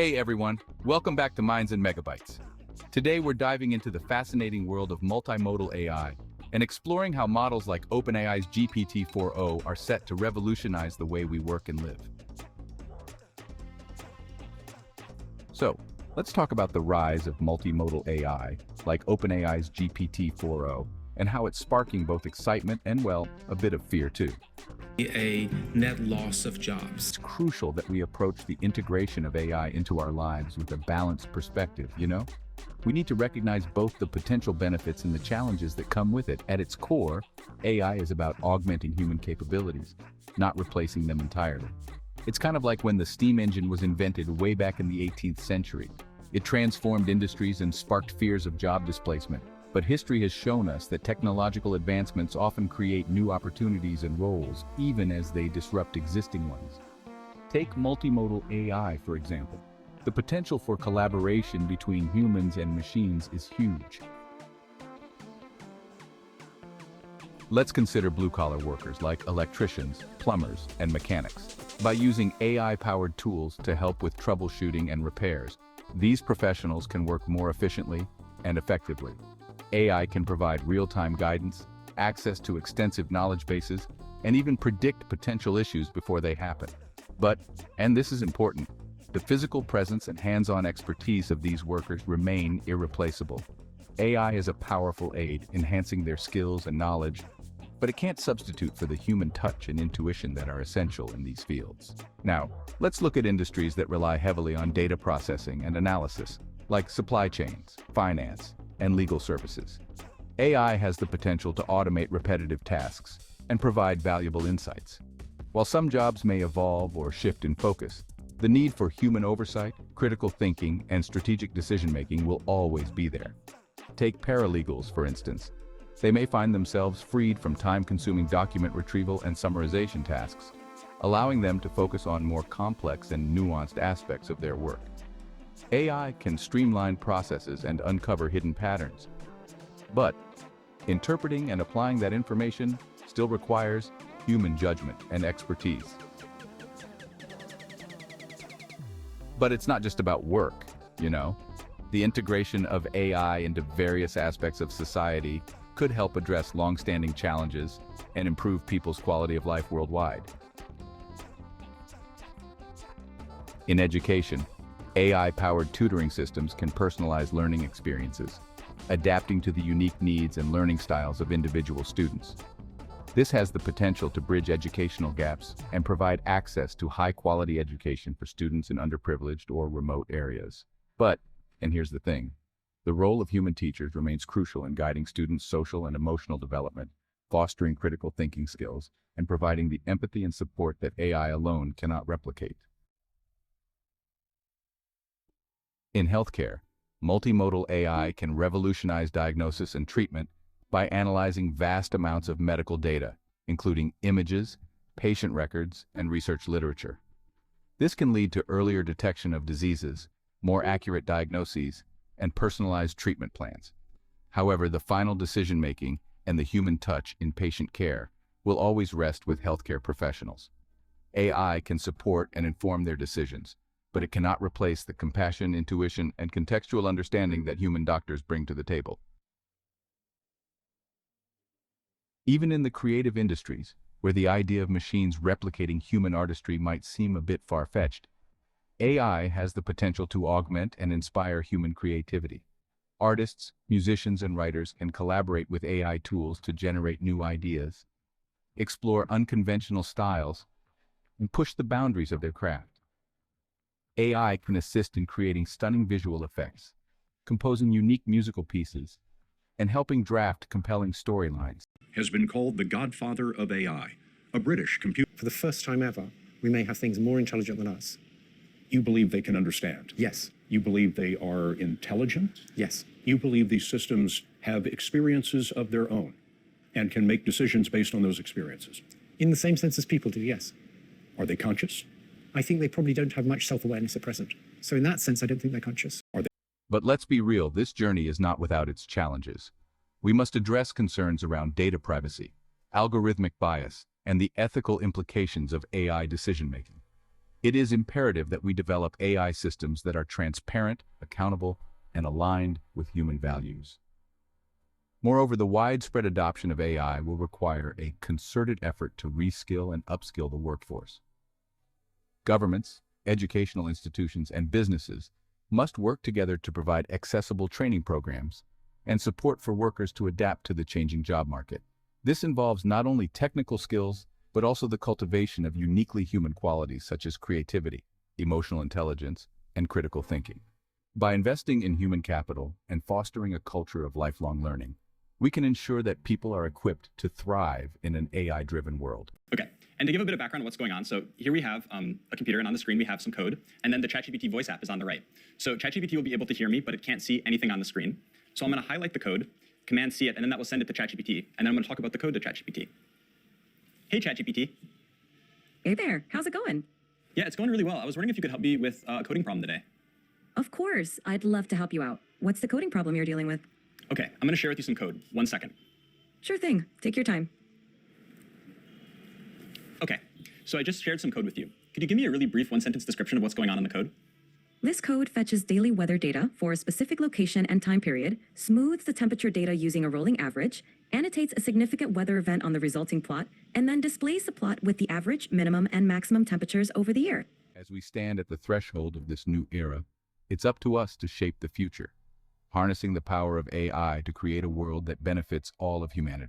Hey everyone, welcome back to Minds and Megabytes. Today we're diving into the fascinating world of multimodal AI and exploring how models like OpenAI's GPT-4o are set to revolutionize the way we work and live. So, let's talk about the rise of multimodal AI, like OpenAI's GPT-4o, and how it's sparking both excitement and, well, a bit of fear too. A net loss of jobs. It's crucial that we approach the integration of AI into our lives with a balanced perspective, We need to recognize both the potential benefits and the challenges that come with it. At its core, AI is about augmenting human capabilities, not replacing them entirely. It's kind of like when the steam engine was invented way back in the 18th century. It transformed industries and sparked fears of job displacement. But history has shown us that technological advancements often create new opportunities and roles, even as they disrupt existing ones. Take multimodal AI, for example. The potential for collaboration between humans and machines is huge. Let's consider blue-collar workers like electricians, plumbers, and mechanics. By using AI-powered tools to help with troubleshooting and repairs, these professionals can work more efficiently and effectively. AI can provide real-time guidance, access to extensive knowledge bases, and even predict potential issues before they happen. But, and this is important, the physical presence and hands-on expertise of these workers remain irreplaceable. AI is a powerful aid, enhancing their skills and knowledge, but it can't substitute for the human touch and intuition that are essential in these fields. Now, let's look at industries that rely heavily on data processing and analysis, like supply chains, finance, and legal services. AI has the potential to automate repetitive tasks and provide valuable insights. While some jobs may evolve or shift in focus, the need for human oversight, critical thinking, and strategic decision-making will always be there. Take paralegals, for instance. They may find themselves freed from time-consuming document retrieval and summarization tasks, allowing them to focus on more complex and nuanced aspects of their work. AI can streamline processes and uncover hidden patterns. But interpreting and applying that information still requires human judgment and expertise. But it's not just about work, The integration of AI into various aspects of society could help address long-standing challenges and improve people's quality of life worldwide. In education, AI-powered tutoring systems can personalize learning experiences, adapting to the unique needs and learning styles of individual students. This has the potential to bridge educational gaps and provide access to high-quality education for students in underprivileged or remote areas. But, and here's the thing, the role of human teachers remains crucial in guiding students' social and emotional development, fostering critical thinking skills, and providing the empathy and support that AI alone cannot replicate. In healthcare, multimodal AI can revolutionize diagnosis and treatment by analyzing vast amounts of medical data, including images, patient records, and research literature. This can lead to earlier detection of diseases, more accurate diagnoses, and personalized treatment plans. However, the final decision-making and the human touch in patient care will always rest with healthcare professionals. AI can support and inform their decisions, but it cannot replace the compassion, intuition, and contextual understanding that human doctors bring to the table. Even in the creative industries, where the idea of machines replicating human artistry might seem a bit far-fetched, AI has the potential to augment and inspire human creativity. Artists, musicians, and writers can collaborate with AI tools to generate new ideas, explore unconventional styles, and push the boundaries of their craft. AI can assist in creating stunning visual effects, composing unique musical pieces, and helping draft compelling storylines. Has been called the godfather of AI, a British computer. For the first time ever, we may have things more intelligent than us. You believe they can understand? Yes. You believe they are intelligent? Yes. You believe these systems have experiences of their own and can make decisions based on those experiences? In the same sense as people do, yes. Are they conscious? I think they probably don't have much self-awareness at present. So in that sense, I don't think they're conscious. But let's be real, this journey is not without its challenges. We must address concerns around data privacy, algorithmic bias, and the ethical implications of AI decision-making. It is imperative that we develop AI systems that are transparent, accountable, and aligned with human values. Moreover, the widespread adoption of AI will require a concerted effort to reskill and upskill the workforce. Governments, educational institutions, and businesses must work together to provide accessible training programs and support for workers to adapt to the changing job market. This involves not only technical skills, but also the cultivation of uniquely human qualities such as creativity, emotional intelligence, and critical thinking. By investing in human capital and fostering a culture of lifelong learning, we can ensure that people are equipped to thrive in an AI-driven world. Okay, and to give a bit of background on what's going on, so here we have a computer, and on the screen we have some code, and then the ChatGPT voice app is on the right. So ChatGPT will be able to hear me, but it can't see anything on the screen. So I'm going to highlight the code, Command-C it, and then that will send it to ChatGPT, and then I'm going to talk about the code to ChatGPT. Hey, ChatGPT. Hey there, how's it going? Yeah, it's going really well. I was wondering if you could help me with a coding problem today. Of course, I'd love to help you out. What's the coding problem you're dealing with? Okay, I'm going to share with you some code. 1 second. Sure thing, take your time. Okay, so I just shared some code with you. Could you give me a really brief one-sentence description of what's going on in the code? This code fetches daily weather data for a specific location and time period, smooths the temperature data using a rolling average, annotates a significant weather event on the resulting plot, and then displays the plot with the average, minimum, and maximum temperatures over the year. As we stand at the threshold of this new era, it's up to us to shape the future, harnessing the power of AI to create a world that benefits all of humanity.